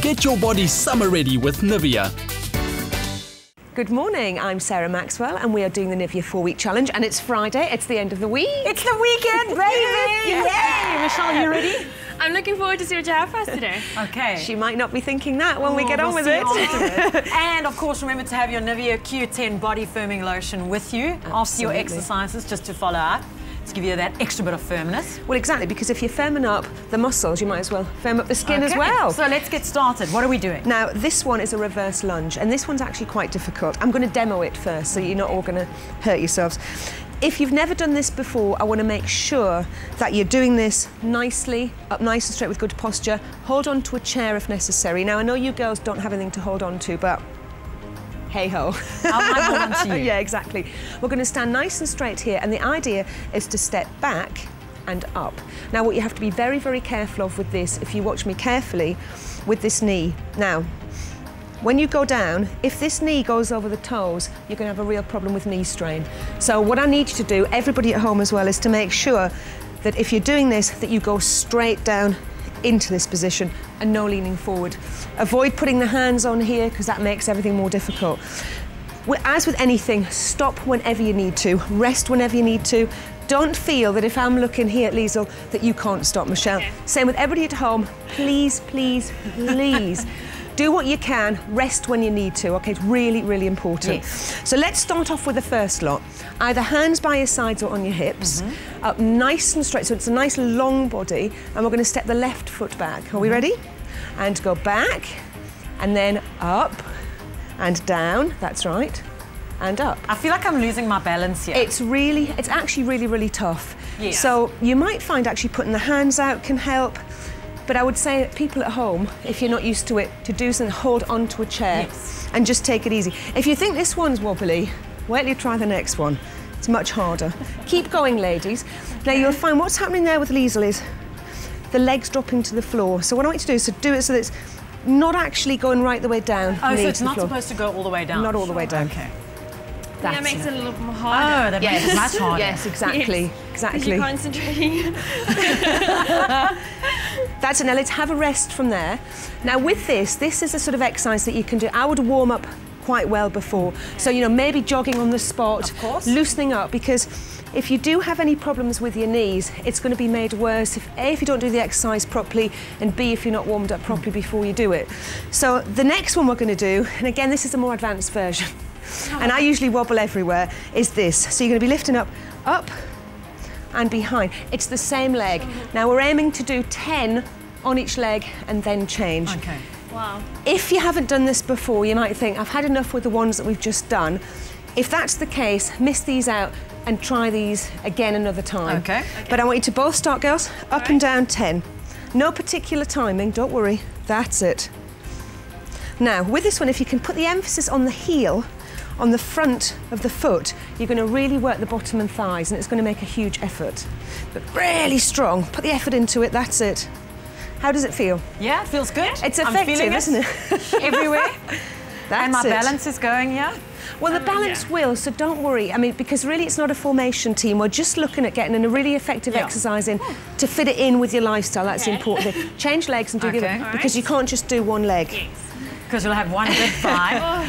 Get your body summer ready with Nivea. Good morning, I'm Sarah Maxwell and we are doing the Nivea 4-week challenge, and it's Friday, it's the end of the week. It's the weekend, baby! Yay! Michelle, you ready? I'm looking forward to see what you have for us today. Okay. She might not be thinking that when we get on with it. And of course, remember to have your Nivea Q10 body firming lotion with you after your exercises, just to follow up, to give you that extra bit of firmness. Well, exactly, because if you're firming up the muscles, you might as well firm up the skin as well. So let's get started. What are we doing? Now, this one is a reverse lunge, and this one's actually quite difficult. I'm going to demo it first, so you're not all going to hurt yourselves. If you've never done this before, I want to make sure that you're doing this nicely, up nice and straight with good posture. Hold on to a chair if necessary. Now, I know you girls don't have anything to hold on to, but hey-ho. I'll hold on to you. Yeah, exactly. We're going to stand nice and straight here, and the idea is to step back and up. Now, what you have to be very, very careful of with this, if you watch me carefully, with this knee. Now, when you go down, if this knee goes over the toes, you're going to have a real problem with knee strain. So what I need you to do, everybody at home as well, is to make sure that if you're doing this, that you go straight down into this position and no leaning forward. Avoid putting the hands on here because that makes everything more difficult. As with anything, stop whenever you need to, rest whenever you need to. Don't feel that if I'm looking here at Liesl that you can't stop, Michelle. Okay. Same with everybody at home. Please, please, please. Do what you can, rest when you need to, okay? It's really, really important. Yes. So let's start off with the first lot. Either hands by your sides or on your hips, up nice and straight, so it's a nice long body, and we're gonna step the left foot back. Are we ready? And go back, and then up, and down, that's right, and up. I feel like I'm losing my balance here. It's actually really, really tough. Yes. So you might find actually putting the hands out can help. But I would say that people at home, if you're not used to it, to do something, hold onto a chair and just take it easy. If you think this one's wobbly, wait till you try the next one. It's much harder. Keep going, ladies. Now you'll find what's happening there with Liesl is the legs dropping to the floor. So what I want you to do is to do it so that it's not actually going right the way down. Oh, so it's not supposed to go all the way down? Not all the way down. Okay. That makes it a little bit more harder. Oh, that makes it much harder. Yes, exactly. Yes, exactly. You're concentrating. That's it. Now let's have a rest from there. Now with this is a sort of exercise that you can do. I would warm up quite well before. So, you know, maybe jogging on the spot, of course, loosening up, because if you do have any problems with your knees, it's going to be made worse if A, if you don't do the exercise properly, and B, if you're not warmed up properly before you do it. So the next one we're going to do, and again, this is a more advanced version, and I usually wobble everywhere, is this. So you're going to be lifting up, and behind. It's the same leg. Now we're aiming to do 10 on each leg and then change. Okay. Wow. If you haven't done this before, you might think, I've had enough with the ones that we've just done. If that's the case, miss these out and try these again another time. Okay. But I want you to both start, girls, up and down 10. No particular timing, don't worry. That's it. Now, with this one, if you can put the emphasis on the heel, on the front of the foot, you're going to really work the bottom and thighs, and it's going to make a huge effort. But really strong. Put the effort into it, that's it. How does it feel? Yeah, it feels good. It's effective, isn't it? Everywhere. That's and my it. balance is going here. Well, the balance will, so don't worry. I mean, because really it's not a formation team. We're just looking at getting in a really effective exercise in to fit it in with your lifestyle. That's the important thing. Change legs and do the other, because you can't just do one leg. Yes. Because you'll have one big thigh.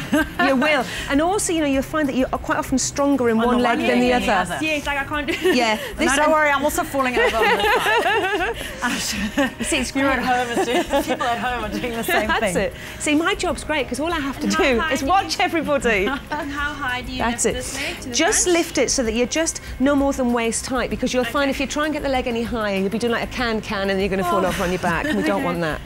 You will. And also, you know, you'll find that you're quite often stronger in one leg than the other. Yes, like I can't do it. Yeah. No, don't worry, I'm also falling over on this side. See, it's You're at home, people at home are doing the same thing. That's it. See, my job's great because all I have to do is watch everybody. And how high do you lift this leg to the Just front? lift it so that you're just no more than waist height, because you'll find if you try and get the leg any higher, you'll be doing like a can and then you're going to fall over on your back. We don't want that.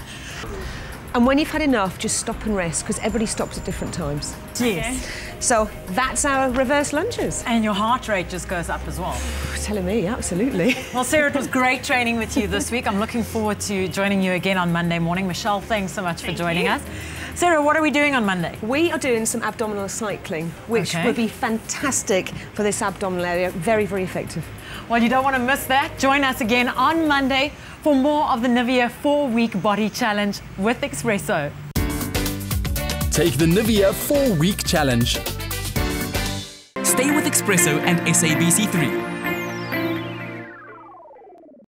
And when you've had enough, just stop and rest, because everybody stops at different times. Yes. So that's our reverse lunges. And your heart rate just goes up as well. Telling me, absolutely. Well, Sarah, it was great training with you this week. I'm looking forward to joining you again on Monday morning. Michelle, thanks so much for joining us. Sarah, what are we doing on Monday? We are doing some abdominal cycling, which will be fantastic for this abdominal area. Very, very effective. Well, you don't want to miss that. Join us again on Monday for more of the Nivea 4-week body challenge with eXpresso. Take the Nivea 4-week challenge. Stay with eXpresso and SABC3.